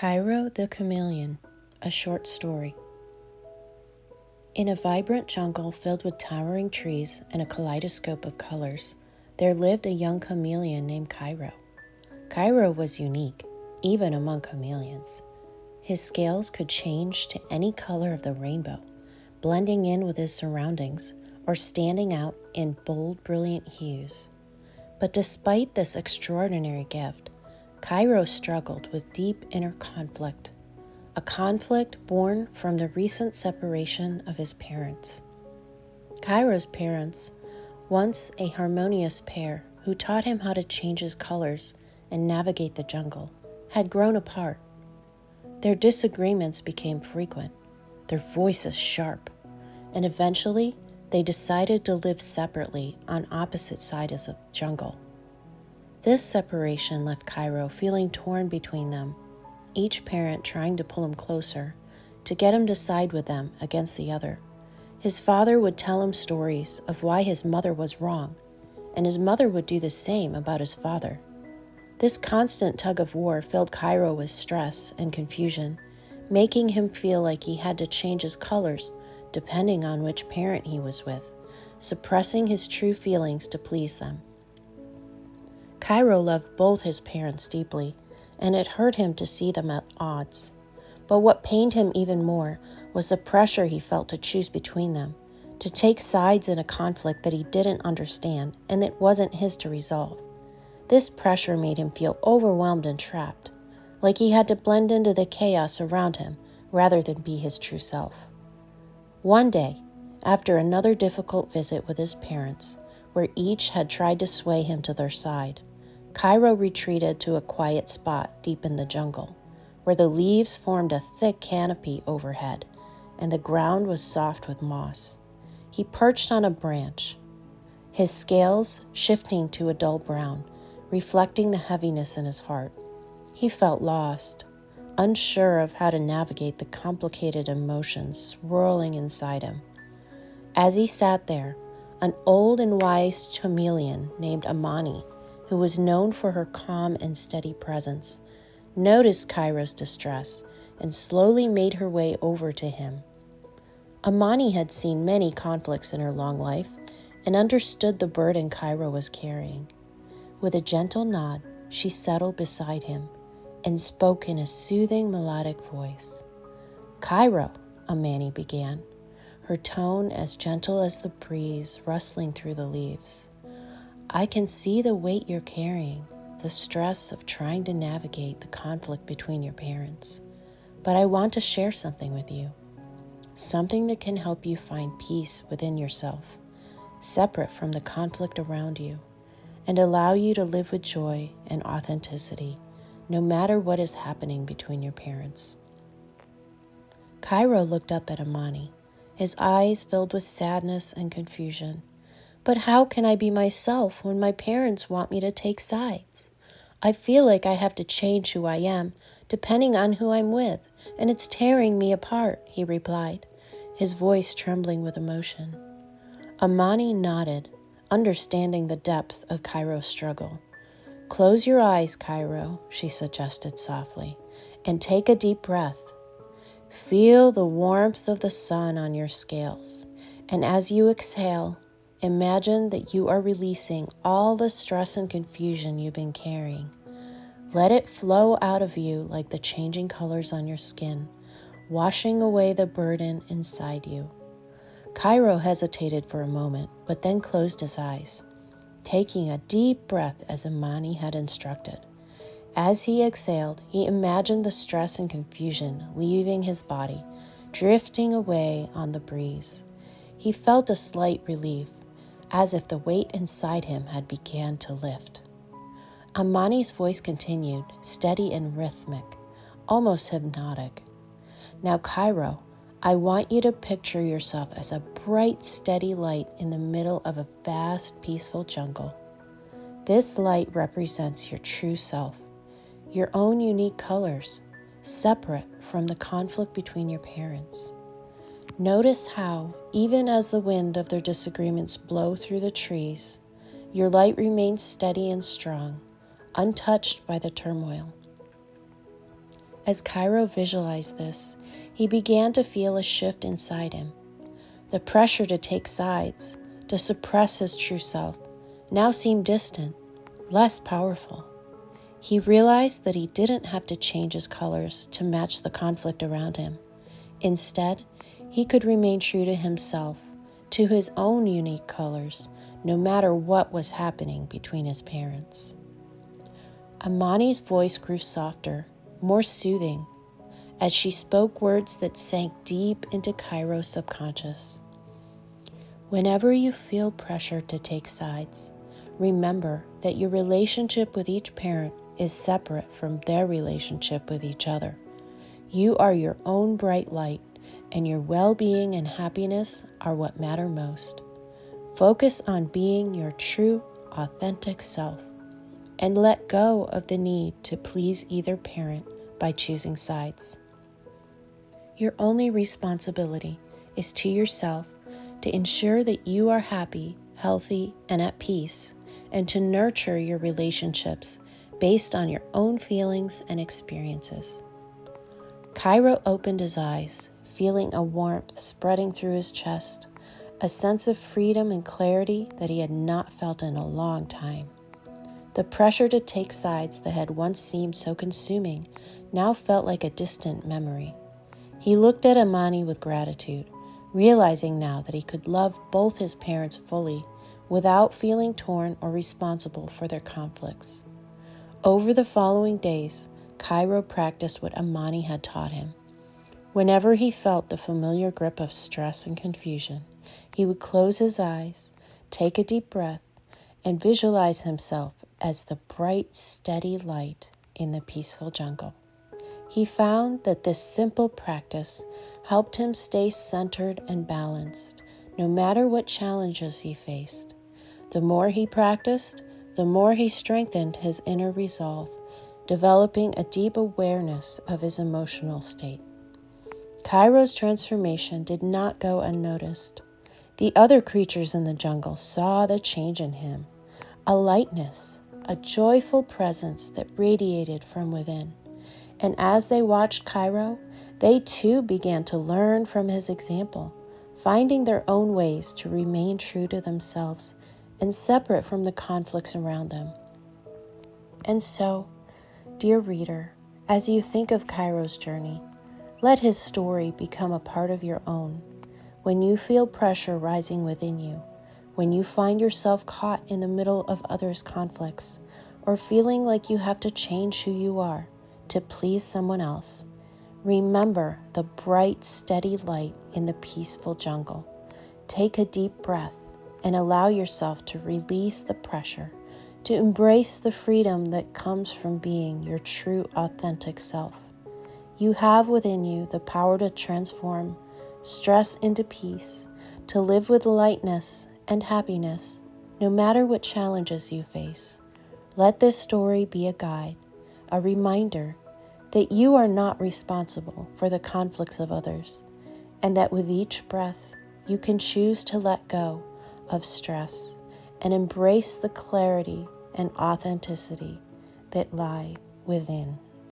Kairo the Chameleon, a short story. In a vibrant jungle filled with towering trees and a kaleidoscope of colors, there lived a young chameleon named Kairo. Kairo was unique, even among chameleons. His scales could change to any color of the rainbow, blending in with his surroundings or standing out in bold, brilliant hues. But despite this extraordinary gift, Kairo struggled with deep inner conflict, a conflict born from the recent separation of his parents. Kairo's parents, once a harmonious pair who taught him how to change his colors and navigate the jungle, had grown apart. Their disagreements became frequent, their voices sharp, and eventually they decided to live separately on opposite sides of the jungle. This separation left Kairo feeling torn between them, each parent trying to pull him closer, to get him to side with them against the other. His father would tell him stories of why his mother was wrong, and his mother would do the same about his father. This constant tug of war filled Kairo with stress and confusion, making him feel like he had to change his colors depending on which parent he was with, suppressing his true feelings to please them. Kairo loved both his parents deeply, and it hurt him to see them at odds. But what pained him even more was the pressure he felt to choose between them, to take sides in a conflict that he didn't understand and that wasn't his to resolve. This pressure made him feel overwhelmed and trapped, like he had to blend into the chaos around him rather than be his true self. One day, after another difficult visit with his parents, where each had tried to sway him to their side, Kairo retreated to a quiet spot deep in the jungle, where the leaves formed a thick canopy overhead, and the ground was soft with moss. He perched on a branch, his scales shifting to a dull brown, reflecting the heaviness in his heart. He felt lost, unsure of how to navigate the complicated emotions swirling inside him. As he sat there, an old and wise chameleon named Amani, who was known for her calm and steady presence, noticed Kairo's distress and slowly made her way over to him. Amani had seen many conflicts in her long life and understood the burden Kairo was carrying. With a gentle nod, she settled beside him and spoke in a soothing, melodic voice. "Kairo," Amani began, her tone as gentle as the breeze rustling through the leaves. "I can see the weight you're carrying, the stress of trying to navigate the conflict between your parents. But I want to share something with you, something that can help you find peace within yourself, separate from the conflict around you, and allow you to live with joy and authenticity, no matter what is happening between your parents." Kairo looked up at Amani, his eyes filled with sadness and confusion. "But how can I be myself when my parents want me to take sides? I feel like I have to change who I am depending on who I'm with, and it's tearing me apart," he replied, his voice trembling with emotion. Amani nodded, understanding the depth of Kairo's struggle. "Close your eyes, Kairo," she suggested softly, "and take a deep breath. Feel the warmth of the sun on your scales, and as you exhale, imagine that you are releasing all the stress and confusion you've been carrying. Let it flow out of you like the changing colors on your skin, washing away the burden inside you." Kairo hesitated for a moment, but then closed his eyes, taking a deep breath as Amani had instructed. As he exhaled, he imagined the stress and confusion leaving his body, drifting away on the breeze. He felt a slight relief, as if the weight inside him had began to lift. Amani's voice continued, steady and rhythmic, almost hypnotic. "Now, Kairo, I want you to picture yourself as a bright, steady light in the middle of a vast, peaceful jungle. This light represents your true self, your own unique colors, separate from the conflict between your parents. Notice how, even as the wind of their disagreements blow through the trees, your light remains steady and strong, untouched by the turmoil. As Kairo visualized this, he began to feel a shift inside him. The pressure to take sides, to suppress his true self, now seemed distant, less powerful. He realized that he didn't have to change his colors to match the conflict around him. Instead, he could remain true to himself, to his own unique colors, no matter what was happening between his parents. Amani's voice grew softer, more soothing, as she spoke words that sank deep into Kairo's subconscious. Whenever you feel pressure to take sides, remember that your relationship with each parent is separate from their relationship with each other. You are your own bright light, and your well-being and happiness are what matter most. Focus on being your true, authentic self, and let go of the need to please either parent by choosing sides. Your only responsibility is to yourself to ensure that you are happy, healthy, and at peace, and to nurture your relationships based on your own feelings and experiences. Kairo opened his eyes, feeling a warmth spreading through his chest, a sense of freedom and clarity that he had not felt in a long time. The pressure to take sides that had once seemed so consuming now felt like a distant memory. He looked at Amani with gratitude, realizing now that he could love both his parents fully without feeling torn or responsible for their conflicts. Over the following days, Kairo practiced what Amani had taught him. Whenever he felt the familiar grip of stress and confusion, he would close his eyes, take a deep breath, and visualize himself as the bright, steady light in the peaceful jungle. He found that this simple practice helped him stay centered and balanced, no matter what challenges he faced. The more he practiced, the more he strengthened his inner resolve, developing a deep awareness of his emotional state. Kairo's transformation did not go unnoticed. The other creatures in the jungle saw the change in him, a lightness, a joyful presence that radiated from within. And as they watched Kairo, they too began to learn from his example, finding their own ways to remain true to themselves and separate from the conflicts around them. And so, dear reader, as you think of Kairo's journey, let his story become a part of your own. When you feel pressure rising within you, when you find yourself caught in the middle of others' conflicts, or feeling like you have to change who you are to please someone else, remember the bright, steady light in the peaceful jungle. Take a deep breath and allow yourself to release the pressure, to embrace the freedom that comes from being your true, authentic self. You have within you the power to transform stress into peace, to live with lightness and happiness, no matter what challenges you face. Let this story be a guide, a reminder that you are not responsible for the conflicts of others, and that with each breath, you can choose to let go of stress and embrace the clarity and authenticity that lie within.